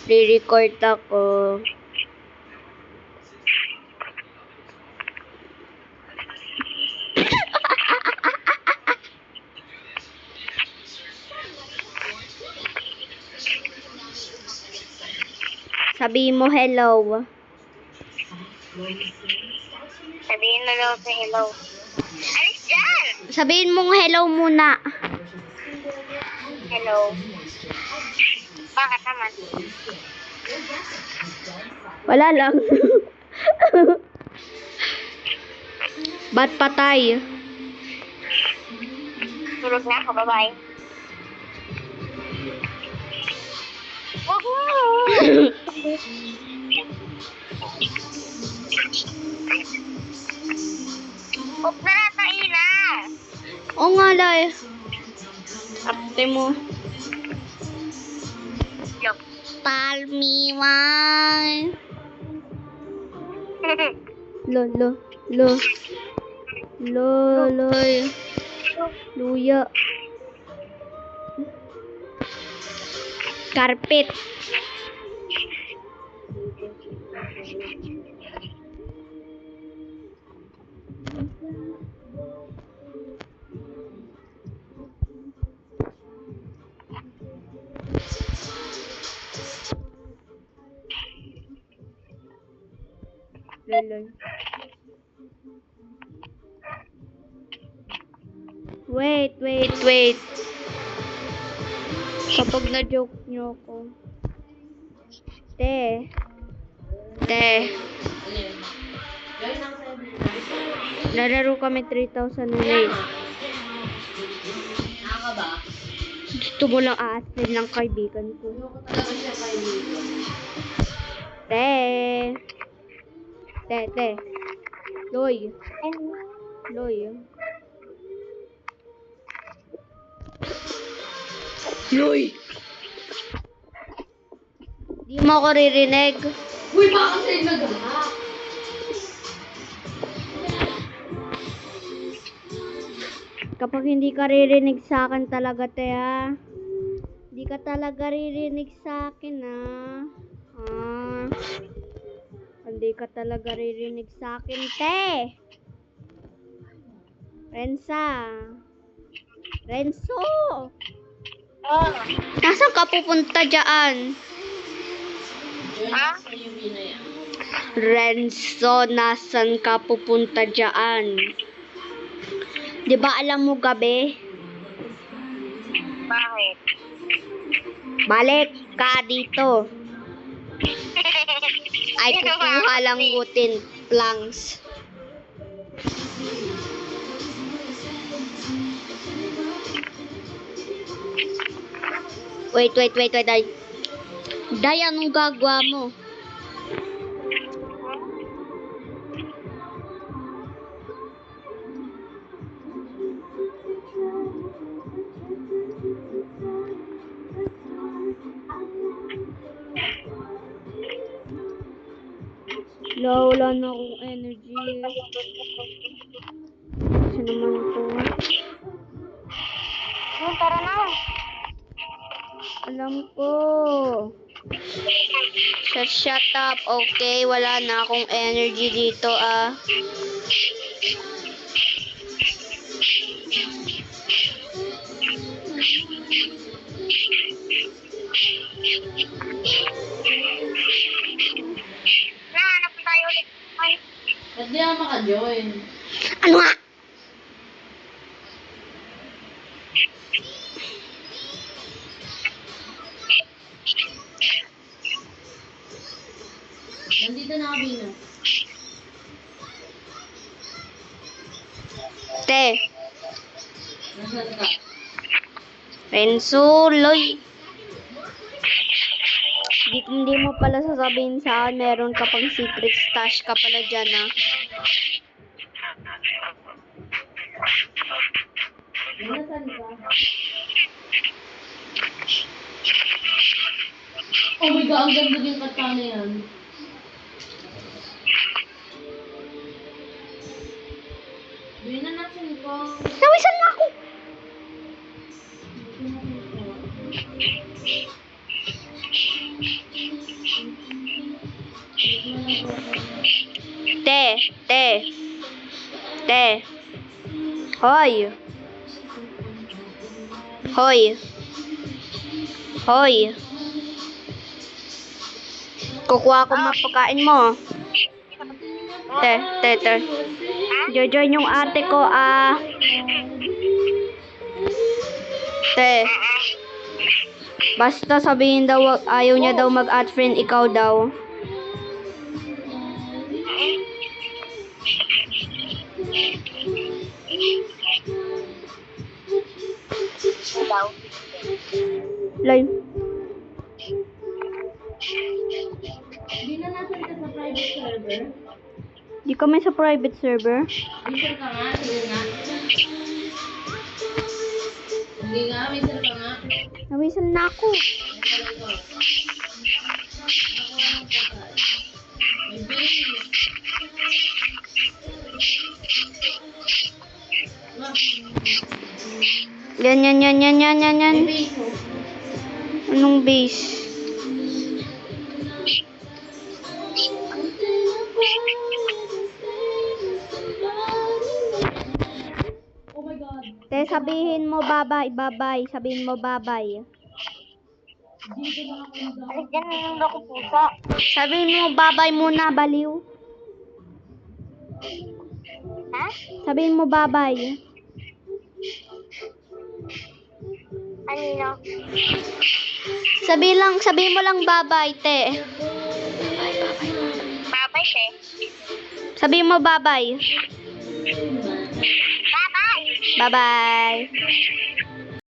Re-record ako. Sabihin mo hello. Sabihin mo daw sa hello. Alis dyan! Sabihin mong hello muna. Hello. Bakit naman? Wala lang. Ba't patay? Tulog na ako. Bye-bye. Huwag na natain na. Oo nga dahil. Ate mo. Yup. Tell me why. Lo. Luya. Carpet. Loloy. Wait. Kapag na-joke nyo ako. Te. Lalaro kami 3,000 ulit. Naka ba? Gusto mo lang aasin ng kaibigan ko. Ayoko talaga siya kaibigan. Te. Loy. Di mo ako ririnig. Uy, baka sa'yo nag-hack. Kapag hindi ka ririnig sa akin talaga, te, ha? Hindi ka talaga ririnig sa akin, ha? Hindi ka talaga ririnig sa akin, te. Renzo! Oh. Nasaan ka pupunta dyan? Ha? Renzo, nasan ka pupunta dyan? Di ba alam mo gabi? Bakit? Balik ka dito. Ay, kukuha lang gutin. Planks. Wait. Day, anong gagawa mo? Wala na akong energy. Kasi naman ito. Tara na. Alam ko. Shut up. Okay, wala na akong energy dito, ah. Nahanap na tayo ulit. Ay. Ba't di ako maka-join? Ano nga? Nandito na kami na. Te. Nasaan ka? Renzo, Loy. Hindi mo pala sasabihin sa akin, meron ka pang secret stash ka pala dyan, ah. Nasaan ka? Oh my God, ang ganda din kanta na yan. Doon na natin ko. Nawisan na ako! Te. Hoy. Hoy. Hoy. Kukuha ko mga pagkain mo. Te. Jojoin yung ate ko, Te. Basta sabihin daw, ayaw niya daw mag-add friend, ikaw daw. Daw. Live. Hindi na natin ka sa private server. Di kami sa private server. Whistle ka nga, sige nga. Hindi nga, whistle ka nga. Nawisal na ako. Whistle ko. Ako ang pagkain. May baby. Yan. Baby ko. Anong base? Oh my God. Te, sabihin mo babay. Sabihin mo babay. Dito na ako nag- Alis dyan yung loko pusa. Sabihin mo babay muna, baliw. Ha? Sabihin mo babay. Kanino? Sabihin mo lang babay, te. Babay, te. Sabihin mo babay. Babay! Bye-bye.